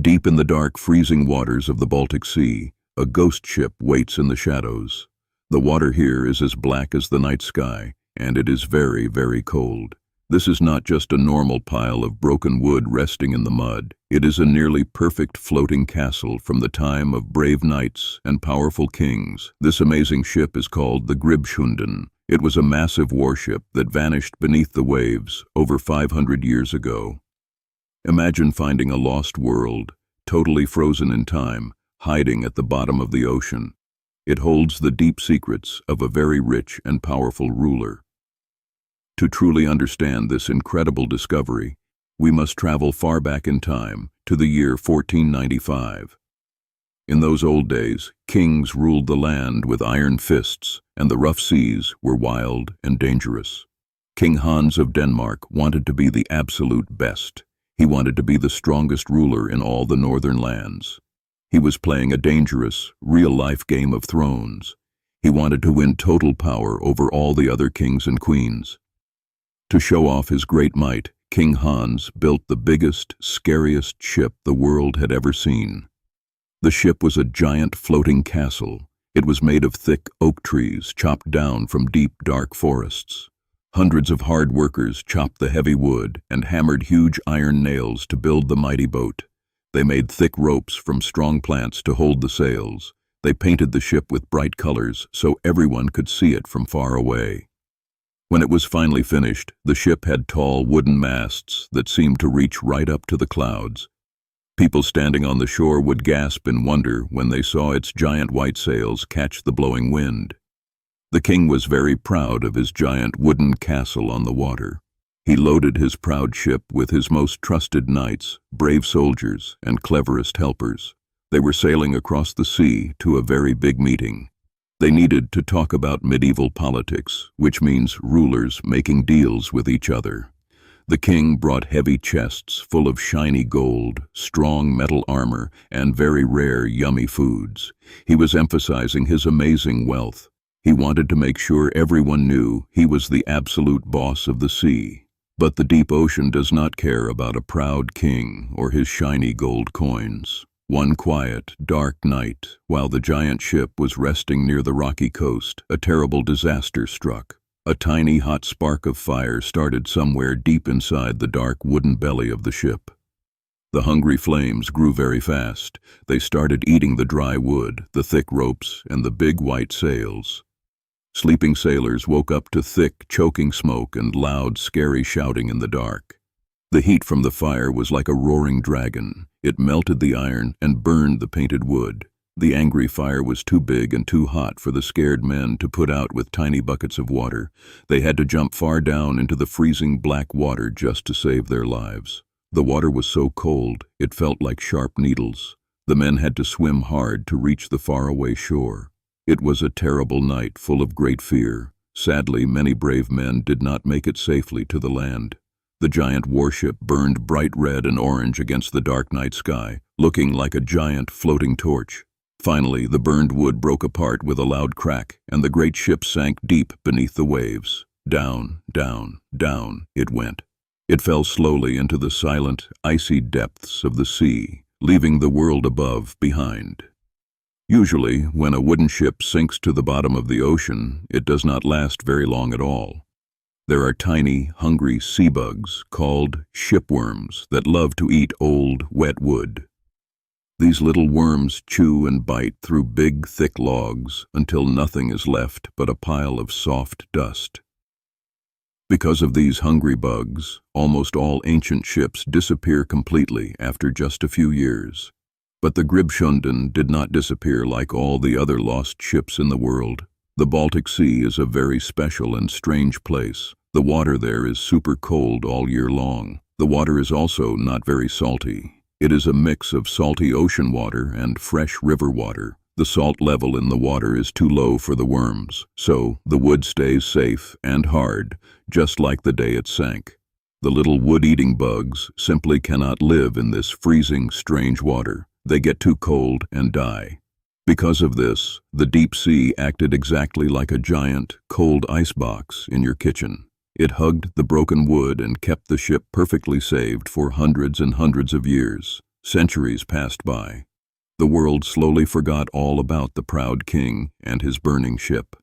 Deep in the dark, freezing waters of the Baltic Sea, a ghost ship waits in the shadows. The water here is as black as the night sky, and it is very, very cold. This is not just a normal pile of broken wood resting in the mud. It is a nearly perfect floating castle from the time of brave knights and powerful kings. This amazing ship is called the Gribshunden. It was a massive warship that vanished beneath the waves over 500 years ago. Imagine finding a lost world, totally frozen in time, hiding at the bottom of the ocean. It holds the deep secrets of a very rich and powerful ruler. To truly understand this incredible discovery, we must travel far back in time to the year 1495. In those old days, kings ruled the land with iron fists, and the rough seas were wild and dangerous. King Hans of Denmark wanted to be the absolute best. He wanted to be the strongest ruler in all the northern lands. He was playing a dangerous, real-life Game of Thrones. He wanted to win total power over all the other kings and queens. To show off his great might, King Hans built the biggest, scariest ship the world had ever seen. The ship was a giant floating castle. It was made of thick oak trees chopped down from deep, dark forests. Hundreds of hard workers chopped the heavy wood and hammered huge iron nails to build the mighty boat. They made thick ropes from strong plants to hold the sails. They painted the ship with bright colors so everyone could see it from far away. When it was finally finished, the ship had tall wooden masts that seemed to reach right up to the clouds. People standing on the shore would gasp in wonder when they saw its giant white sails catch the blowing wind. The king was very proud of his giant wooden castle on the water. He loaded his proud ship with his most trusted knights, brave soldiers, and cleverest helpers. They were sailing across the sea to a very big meeting. They needed to talk about medieval politics, which means rulers making deals with each other. The king brought heavy chests full of shiny gold, strong metal armor, and very rare, yummy foods. He was emphasizing his amazing wealth. He wanted to make sure everyone knew he was the absolute boss of the sea. But the deep ocean does not care about a proud king or his shiny gold coins. One quiet, dark night, while the giant ship was resting near the rocky coast, a terrible disaster struck. A tiny hot spark of fire started somewhere deep inside the dark wooden belly of the ship. The hungry flames grew very fast. They started eating the dry wood, the thick ropes, and the big white sails. Sleeping sailors woke up to thick, choking smoke and loud, scary shouting in the dark. The heat from the fire was like a roaring dragon. It melted the iron and burned the painted wood. The angry fire was too big and too hot for the scared men to put out with tiny buckets of water. They had to jump far down into the freezing black water just to save their lives. The water was so cold, it felt like sharp needles. The men had to swim hard to reach the faraway shore. It was a terrible night full of great fear. Sadly, many brave men did not make it safely to the land. The giant warship burned bright red and orange against the dark night sky, looking like a giant floating torch. Finally, the burned wood broke apart with a loud crack, and the great ship sank deep beneath the waves. Down, down, down it went. It fell slowly into the silent, icy depths of the sea, leaving the world above behind. Usually, when a wooden ship sinks to the bottom of the ocean, it does not last very long at all. There are tiny, hungry sea bugs called shipworms that love to eat old, wet wood. These little worms chew and bite through big, thick logs until nothing is left but a pile of soft dust. Because of these hungry bugs, almost all ancient ships disappear completely after just a few years. But the Gribshunden did not disappear like all the other lost ships in the world. The Baltic Sea is a very special and strange place. The water there is super cold all year long. The water is also not very salty. It is a mix of salty ocean water and fresh river water. The salt level in the water is too low for the worms, so the wood stays safe and hard, just like the day it sank. The little wood-eating bugs simply cannot live in this freezing, strange water. They get too cold and die. Because of this, the deep sea acted exactly like a giant, cold icebox in your kitchen. It hugged the broken wood and kept the ship perfectly saved for hundreds and hundreds of years. Centuries passed by. The world slowly forgot all about the proud king and his burning ship.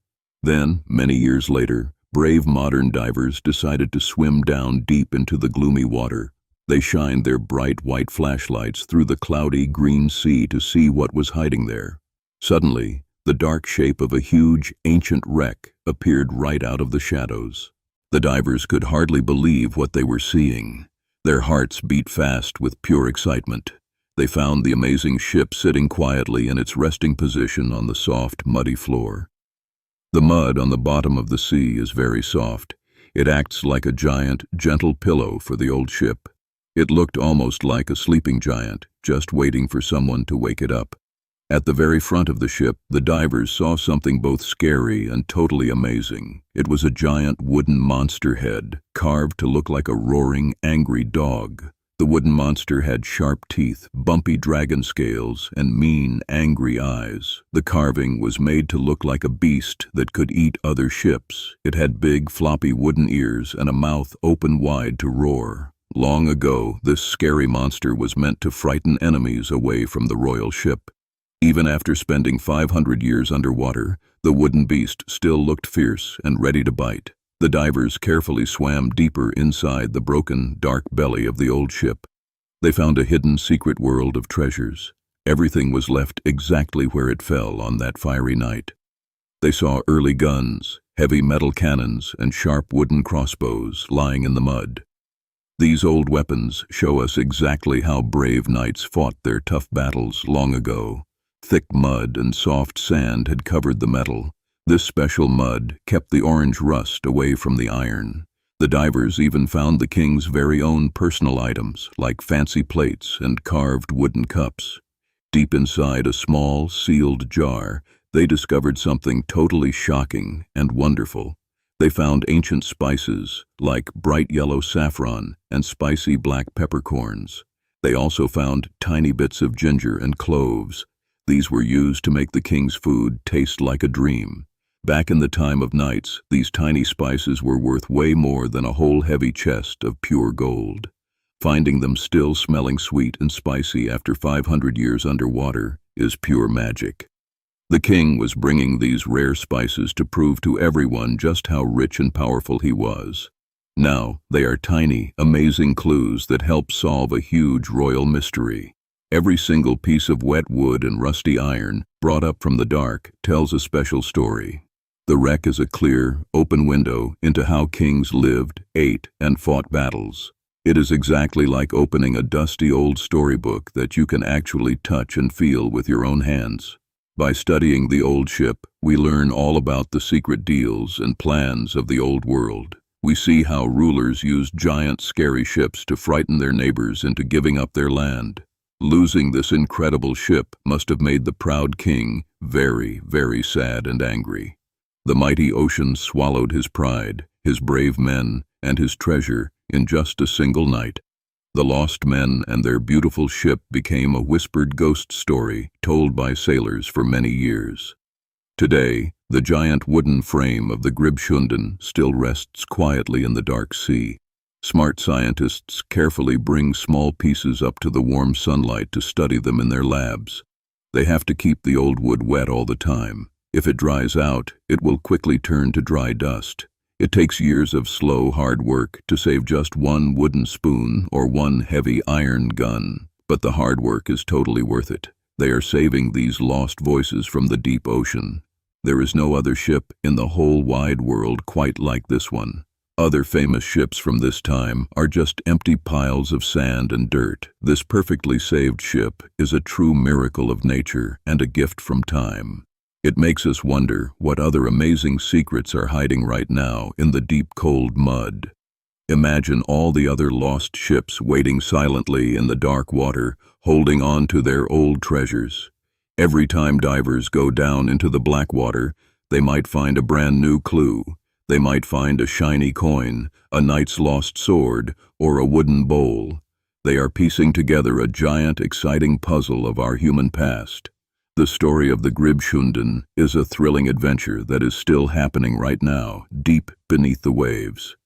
Then, many years later, brave modern divers decided to swim down deep into the gloomy water. They shined their bright white flashlights through the cloudy green sea to see what was hiding there. Suddenly, the dark shape of a huge, ancient wreck appeared right out of the shadows. The divers could hardly believe what they were seeing. Their hearts beat fast with pure excitement. They found the amazing ship sitting quietly in its resting position on the soft, muddy floor. The mud on the bottom of the sea is very soft. It acts like a giant, gentle pillow for the old ship. It looked almost like a sleeping giant, just waiting for someone to wake it up. At the very front of the ship, the divers saw something both scary and totally amazing. It was a giant wooden monster head, carved to look like a roaring, angry dog. The wooden monster had sharp teeth, bumpy dragon scales, and mean, angry eyes. The carving was made to look like a beast that could eat other ships. It had big, floppy wooden ears and a mouth open wide to roar. Long ago, this scary monster was meant to frighten enemies away from the royal ship. Even after spending 500 years underwater, the wooden beast still looked fierce and ready to bite. The divers carefully swam deeper inside the broken, dark belly of the old ship. They found a hidden secret world of treasures. Everything was left exactly where it fell on that fiery night. They saw early guns, heavy metal cannons, and sharp wooden crossbows lying in the mud. These old weapons show us exactly how brave knights fought their tough battles long ago. Thick mud and soft sand had covered the metal. This special mud kept the orange rust away from the iron. The divers even found the king's very own personal items, like fancy plates and carved wooden cups. Deep inside a small, sealed jar, they discovered something totally shocking and wonderful. They found ancient spices, like bright yellow saffron and spicy black peppercorns. They also found tiny bits of ginger and cloves. These were used to make the king's food taste like a dream. Back in the time of knights, these tiny spices were worth way more than a whole heavy chest of pure gold. Finding them still smelling sweet and spicy after 500 years underwater is pure magic. The king was bringing these rare spices to prove to everyone just how rich and powerful he was. Now, they are tiny, amazing clues that help solve a huge royal mystery. Every single piece of wet wood and rusty iron, brought up from the dark, tells a special story. The wreck is a clear, open window into how kings lived, ate, and fought battles. It is exactly like opening a dusty old storybook that you can actually touch and feel with your own hands. By studying the old ship, we learn all about the secret deals and plans of the old world. We see how rulers used giant, scary ships to frighten their neighbors into giving up their land. Losing this incredible ship must have made the proud king very, very sad and angry. The mighty ocean swallowed his pride, his brave men, and his treasure in just a single night. The lost men and their beautiful ship became a whispered ghost story told by sailors for many years. Today, the giant wooden frame of the Gribshunden still rests quietly in the dark sea. Smart scientists carefully bring small pieces up to the warm sunlight to study them in their labs. They have to keep the old wood wet all the time. If it dries out, it will quickly turn to dry dust. It takes years of slow, hard work to save just one wooden spoon or one heavy iron gun. But the hard work is totally worth it. They are saving these lost voices from the deep ocean. There is no other ship in the whole wide world quite like this one. Other famous ships from this time are just empty piles of sand and dirt. This perfectly saved ship is a true miracle of nature and a gift from time. It makes us wonder what other amazing secrets are hiding right now in the deep, cold mud. Imagine all the other lost ships waiting silently in the dark water, holding on to their old treasures. Every time divers go down into the black water, they might find a brand new clue. They might find a shiny coin, a knight's lost sword, or a wooden bowl. They are piecing together a giant, exciting puzzle of our human past. The story of the Gribshunden is a thrilling adventure that is still happening right now, deep beneath the waves.